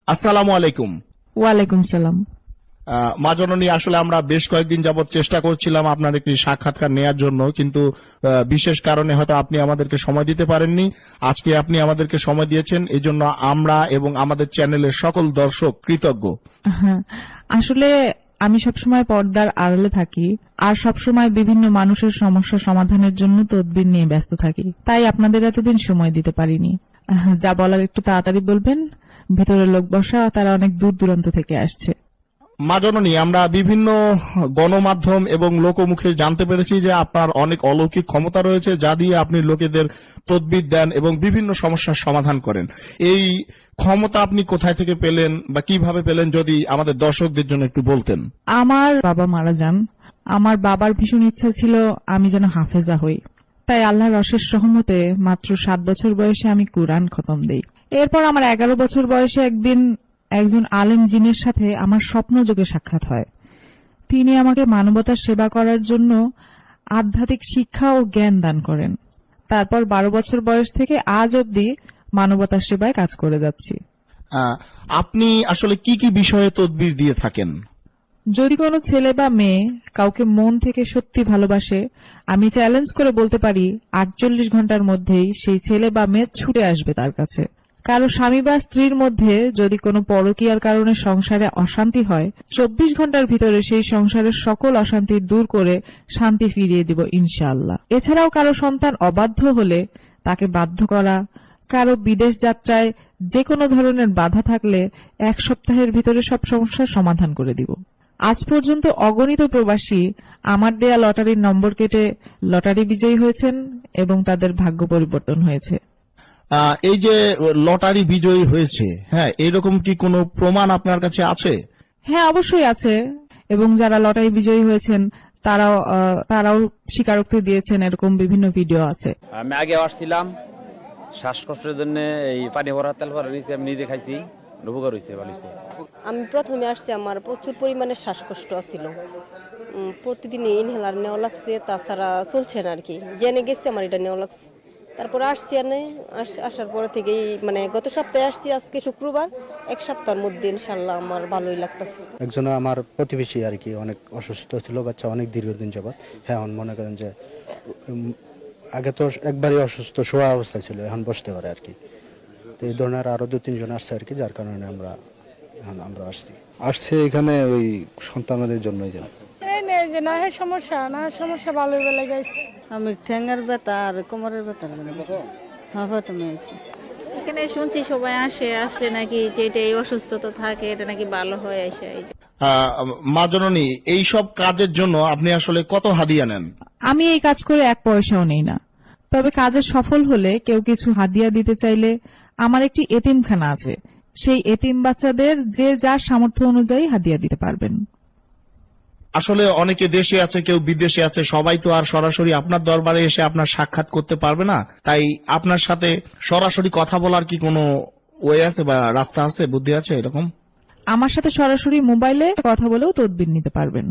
আসসালামু আলাইকুম। ওয়ালাইকুম সালাম। মা জননী, আসলে আমরা বেশ কয়েকদিন যাবৎ চেষ্টা করছিলাম আপনার একটি সাক্ষাৎকার নেয়ার জন্য, কিন্তু বিশেষ কারণে হয়তো আপনি আমাদেরকে সময় দিতে পারেননি। আজকে আপনি আমাদেরকে সময় দিয়েছেন, এই জন্য আমরা এবং আমাদের চ্যানেলের সকল দর্শক কৃতজ্ঞ। হ্যাঁ, আসলে আমি সবসময় পর্দার আড়ালে থাকি আর সবসময় বিভিন্ন মানুষের সমস্যা সমাধানের জন্য তদবির নিয়ে ব্যস্ত থাকি, তাই আপনাদের এতদিন সময় দিতে পারিনি। যা বলার একটু তাড়াতাড়ি বলবেন, ভিতরে লোক বসা, তারা অনেক দূর দূরান্ত থেকে আসছে। মা জননী, আমরা বিভিন্ন গণমাধ্যম এবং লোকমুখে জানতে পেরেছি যে আপনার অনেক অলৌকিক ক্ষমতা রয়েছে, যা দিয়ে আপনি লোকেদের তদবির দেন এবং বিভিন্ন সমস্যার সমাধান করেন। এই ক্ষমতা আপনি কোথায় থেকে পেলেন বা কিভাবে পেলেন, যদি আমাদের দর্শকদের জন্য একটু বলতেন। আমার বাবা মারা যান। আমার বাবার ভীষণ ইচ্ছা ছিল আমি যেন হাফেজা হই, তাই আল্লাহর অশেষ রহমতে মাত্র 7 বছর বয়সে আমি কুরআন খতম দেই। এরপর আমার 11 বছর বয়সে একদিন একজন আলেম জিনের সাথে আমার স্বপ্নযোগে সাক্ষাৎ হয়। তিনি আমাকে মানবতার সেবা করার জন্য আধ্যাত্মিক শিক্ষা ও জ্ঞান দান করেন। তারপর 12 বছর বয়স থেকে আজ অবধি মানবতার সেবায় কাজ করে যাচ্ছি। আপনি আসলে কি কি বিষয়ে তদবির দিয়ে থাকেন? যদি কোনো ছেলে বা মেয়ে কাউকে মন থেকে সত্যি ভালোবাসে, আমি চ্যালেঞ্জ করে বলতে পারি 48 ঘন্টার মধ্যেই সেই ছেলে বা মেয়ে ছুটে আসবে তার কাছে। কারো স্বামী বা স্ত্রীর মধ্যে যদি কোনো পরকীয়ার কারণে সংসারে অশান্তি হয়, 24 ঘন্টার ভিতরে সেই সংসারের সকল অশান্তি দূর করে শান্তি ফিরিয়ে দিব ইনশাআল্লাহ। এছাড়াও কারো সন্তান অবাধ্য হলে তাকে বাধ্য করা, কারো বিদেশ যাত্রায় যে কোনো ধরনের বাধা থাকলে 1 সপ্তাহের ভিতরে সব সমস্যার সমাধান করে দিব। আজ পর্যন্ত অগণিত প্রবাসী আমার দেয়া লটারির নম্বর কেটে লটারি বিজয়ী হয়েছেন এবং তাদের ভাগ্য পরিবর্তন হয়েছে। এই যে লটারি বিজয়ী হয়েছে, হ্যাঁ, এরকম কি কোনো প্রমাণ আপনার কাছে আছে? হ্যাঁ, অবশ্যই আছে। এবং যারা লটারি বিজয়ী হয়েছেন তারাও স্বীকারোক্তি দিয়েছেন, এরকম বিভিন্ন ভিডিও আছে। আমি আগে আসছিলাম শ্বাসকষ্টের জন্য, এই পানি ভরা তেল ভরা নিয়েছি, আমি নিজে খাইছি, উপকার হয়েছে, ভালো হয়েছে। আমি প্রথমে আসছি, আমার প্রচুর পরিমাণে শ্বাসকষ্ট ছিল। প্রতিদিন ইনহেলার নেওয়া লাগছে, তাছাড়া চলছে না আর কি। জেনে গেছি আমার এটা নেওয়া লাগছে, তারপরে আসছি। আসার পরে থেকেই মানে গত সপ্তাহে আসছি, আজকে শুক্রবার, 1 সপ্তাহের মধ্যে ইনশাল্লাহ আমার ভালোই লাগতেছে। একজন আমার প্রতিবেশী আর কি অনেক অসুস্থ ছিল, বাচ্চা অনেক দীর্ঘদিন যাবৎ। হ্যাঁ, এখন মনে করেন যে আগে তো একবারই অসুস্থ শোয়া অবস্থা ছিল, এখন বসতে পারে আর কি। তো এই ধরনের আরো 2-3 জন আসছে আর কি, যার কারণে আমরা আসছি এখানে ওই সন্তানদের জন্যই জানি। সমস্যা ভালো হয়ে গেছে। আমি ঠ্যাঙ্গার ব্যথা আর কোমরের ব্যথা এখানে শুনছি সবাই আসলে নাকি যে এটা এই অসুস্থতা থাকে এটা নাকি ভালো হয়ে আসে। মা জননী, এইসব কাজের জন্য আপনি আসলে কত হাদিয়া নেন? আমি এই কাজ করে 1 পয়সাও নেই না। তবে কাজে সফল হলে কেউ কিছু হাদিয়া দিতে চাইলে আমার একটি এতিমখানা আছে, সেই এতিম বাচ্চাদের যে যার সামর্থ্য অনুযায়ী হাদিয়া দিতে পারবেন। আসলে অনেকে দেশে আছে, কেউ বিদেশে আছে, সবাই তো আর সরাসরি আপনার দরবারে এসে আপনার সাক্ষাৎ করতে পারবে না। তাই আপনার সাথে সরাসরি কথা বলার কি কোনো ওয়ে আছে বা রাস্তা আছে, বুদ্ধি আছে এরকম? আমার সাথে সরাসরি মোবাইলে কথা বলেও তদবির নিতে পারবেন।